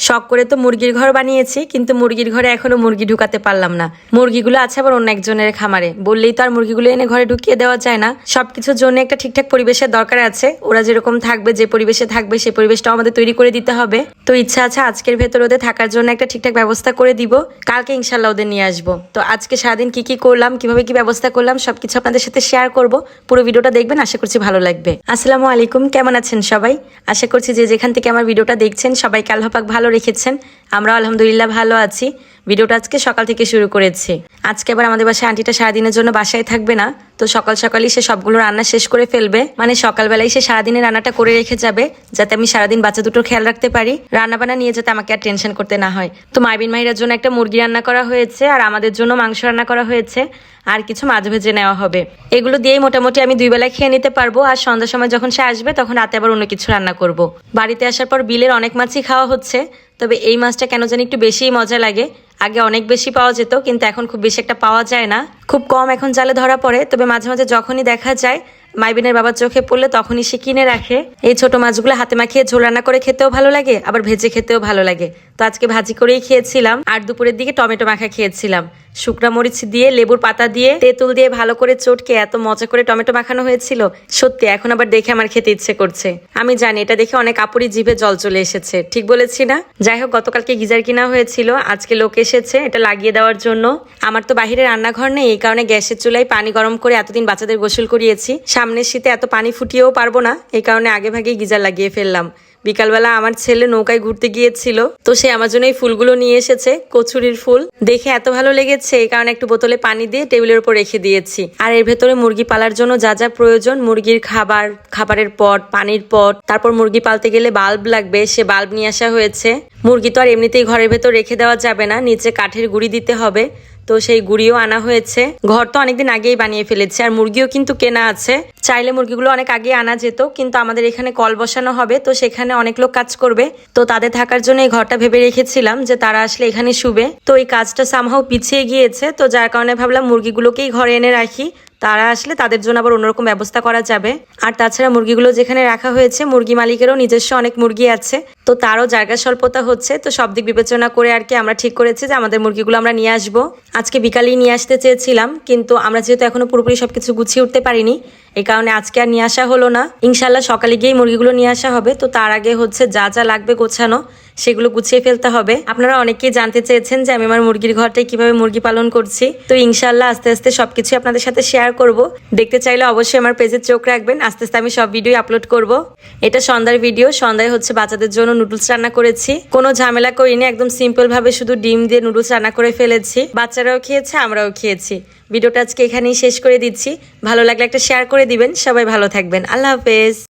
শখ করে তো মুরগির ঘর বানিয়েছি, কিন্তু মুরগির ঘরে এখনো মুরগি ঢুকাতে পারলাম না। মুরগিগুলো আছে আবার অন্য একজনের খামারে, বললেই তো আর মুরগিগুলো এনে ঘরে ঢুকিয়ে দেওয়া যায় না। সবকিছুর জন্য একটা ঠিকঠাক পরিবেশের দরকার আছে। ওরা যেরকম থাকবে, যে পরিবেশে থাকবে, সেই পরিবেশটাও আমাদের তৈরি করে দিতে হবে। তো ইচ্ছা আছে আজকের ভেতর ওদের থাকার জন্য একটা ঠিকঠাক ব্যবস্থা করে দিব। কালকে ইনশাল্লাহ ওদের নিয়ে আসবো। তো আজকে সারাদিন কি কি করলাম, কিভাবে কি ব্যবস্থা করলাম, সবকিছু আপনাদের সাথে শেয়ার করব। পুরো ভিডিওটা দেখবেন, আশা করছি ভালো লাগবে। আসসালামু আলাইকুম, কেমন আছেন সবাই? আশা করছি যে যেখান থেকে আমার ভিডিওটা দেখছেন সবাইকে আল্লাহ পাক ভালো রেখেছেন। আমরা আলহামদুলিল্লাহ ভালো আছি। ভিডিওটা আজকে সকাল থেকে শুরু করেছি। আজকে আবার আমাদের বাসায় আন্টিটা সারাদিনের জন্য বাসায় থাকবে না, তো সকাল সকালই সে সবগুলো রান্না শেষ করে ফেলবে। মানে সকালবেলায় সে সারাদিনের রান্নাটা করে রেখে যাবে, যাতে আমি সারাদিন বাচ্চা দুটোর খেয়াল রাখতে পারি, রান্না বান্না নিয়ে যাতে আমাকে আর টেনশন করতে না হয়। তো মাইবিন মাহিরার জন্য একটা মুরগি রান্না করা হয়েছে, আর আমাদের জন্য মাংস রান্না করা হয়েছে, আর কিছু মাছ ভেজে নেওয়া হবে। এগুলো দিয়েই মোটামুটি আমি 2 বেলায় খেয়ে নিতে পারবো। আর সন্ধ্যার সময় যখন সে আসবে তখন রাতে আবার অন্য কিছু রান্না করব। বাড়িতে আসার পর বিলের অনেক মাছই খাওয়া হচ্ছে, তবে এই মাছটা কেন জানি একটু বেশিই মজা লাগে। আগে অনেক বেশি পাওয়া যেত, কিন্তু এখন খুব বেশি একটা পাওয়া যায় না, খুব কম এখন জালে ধরা পড়ে। তবে মাঝে মাঝে যখনই দেখা যায় মাইবিনের বাবার চোখে পড়লে তখনই সে কিনে রাখে। এই ছোট মাছগুলো হাতে মাখিয়ে ঝোল রান্না করে খেতেও ভালো লাগে, আবার ভেজে খেতেও ভালো লাগে। তো আজকে ভাজি করেই খেয়েছিলাম, আর দুপুরের দিকে টমেটো মাখা খেয়েছিলাম। শুকনা মরিচ দিয়ে, লেবুর পাতা দিয়ে, তেঁতুল দিয়ে ভালো করে চটকে এত মজা করে টমেটো মাখানো হয়েছিল, সত্যি এখন আবার দেখে আমার খেতে ইচ্ছে করছে। আমি জানি এটা দেখে অনেক আপুরি জিভে জল চলে এসেছে, ঠিক বলেছি না? যাই হোক, গতকালকে গিজার কিনা হয়েছিল, আজকে লোক এসেছে এটা লাগিয়ে দেওয়ার জন্য। আমার তো বাহিরে রান্নাঘর নেই, এই কারণে গ্যাসের চুলায় পানি গরম করে এতদিন বাচ্চাদের গোসল করিয়েছি। সামনের শীতে এত পানি ফুটিয়েও পারবো না, এই কারণে আগে ভাগে গিজার লাগিয়ে ফেললাম। বিকালবেলা আমার ছেলে নৌকায় ঘুরতে গিয়েছিল, তো সে আমার জন্য এই ফুলগুলো নিয়ে এসেছে, কচুরির ফুল। দেখে এত ভালো লেগেছে, এই কারণে একটু বোতলে পানি দিয়ে টেবিলের উপর রেখে দিয়েছি। আর এর ভেতরে মুরগি পালার জন্য যা যা প্রয়োজন, মুরগির খাবার, খাবারের পট, পানির পট, তারপর মুরগি পালতে গেলে বাল্ব লাগবে, সে বাল্ব নিয়ে আসা হয়েছে। মুরগি তো আর এমনিতেই ঘরের ভেতর রেখে দেওয়া যাবে না, নিচে কাঠের গুঁড়ি দিতে হবে, তো সেই গুঁড়িও আনা হয়েছে। ঘর তো অনেকদিন আগেই বানিয়ে ফেলেছে, আর মুরগিও কিন্তু কেনা আছে। চাইলে মুরগিগুলো অনেক আগে আনা যেত, কিন্তু আমাদের এখানে কল বসানো হবে, তো সেখানে অনেক লোক কাজ করবে, তো তাদের থাকার জন্য এই ঘরটা ভেবে রেখেছিলাম যে তারা আসলে এখানে শুবে। তো এই কাজটা সামহাও পিছিয়ে গিয়েছে, তো যার কারণে ভাবলাম মুরগিগুলোকেই ঘরে এনে রাখি, তারা আসলে তাদের জন্য আবার অন্যরকম ব্যবস্থা করা যাবে। আর তাছাড়া মুরগিগুলো যেখানে রাখা হয়েছে, মুরগি মালিকেরও নিজস্ব অনেক মুরগি আছে, তো তারও জায়গা স্বল্পতা হচ্ছে। তো সব দিক বিবেচনা করে আর কি আমরা ঠিক করেছি যে আমাদের মুরগিগুলো আমরা নিয়ে আসবো। আজকে বিকালেই নিয়ে আসতে চেয়েছিলাম, কিন্তু আমরা যেহেতু এখনো পুরোপুরি সবকিছু গুছিয়ে উঠতে পারিনি, এই কারণে আজকে আর নিয়ে আসা হলো না। ইনশাল্লাহ সকালে গিয়েই মুরগিগুলো নিয়ে আসা হবে। তো তার আগে হচ্ছে যা যা লাগবে গোছানো, সেগুলো গুছিয়ে ফেলতে হবে। আপনারা অনেকেই জানতে চেয়েছেন যে আমি আমার মুরগির ঘরটায় কিভাবে মুরগি পালন করছি, তো ইনশাল্লাহ আস্তে আস্তে সবকিছু আপনাদের সাথে শেয়ার করব। দেখতে চাইলে অবশ্যই আমার পেজে চোখ রাখবেন, আস্তে আস্তে আমি সব ভিডিও আপলোড করব। এটা সন্ধ্যার ভিডিও। সন্ধ্যায় হচ্ছে বাচ্চাদের জন্য নুডলস রান্না করেছি, কোনো ঝামেলা করিনি, একদম সিম্পল ভাবে শুধু ডিম দিয়ে নুডলস রান্না করে ফেলেছি। বাচ্চারাও খেয়েছে, আমরাও খেয়েছি। ভিডিওটা আজকে এখানেই শেষ করে দিচ্ছি। ভালো লাগলে একটা শেয়ার করে দিবেন। সবাই ভালো থাকবেন। আল্লাহ হাফেজ।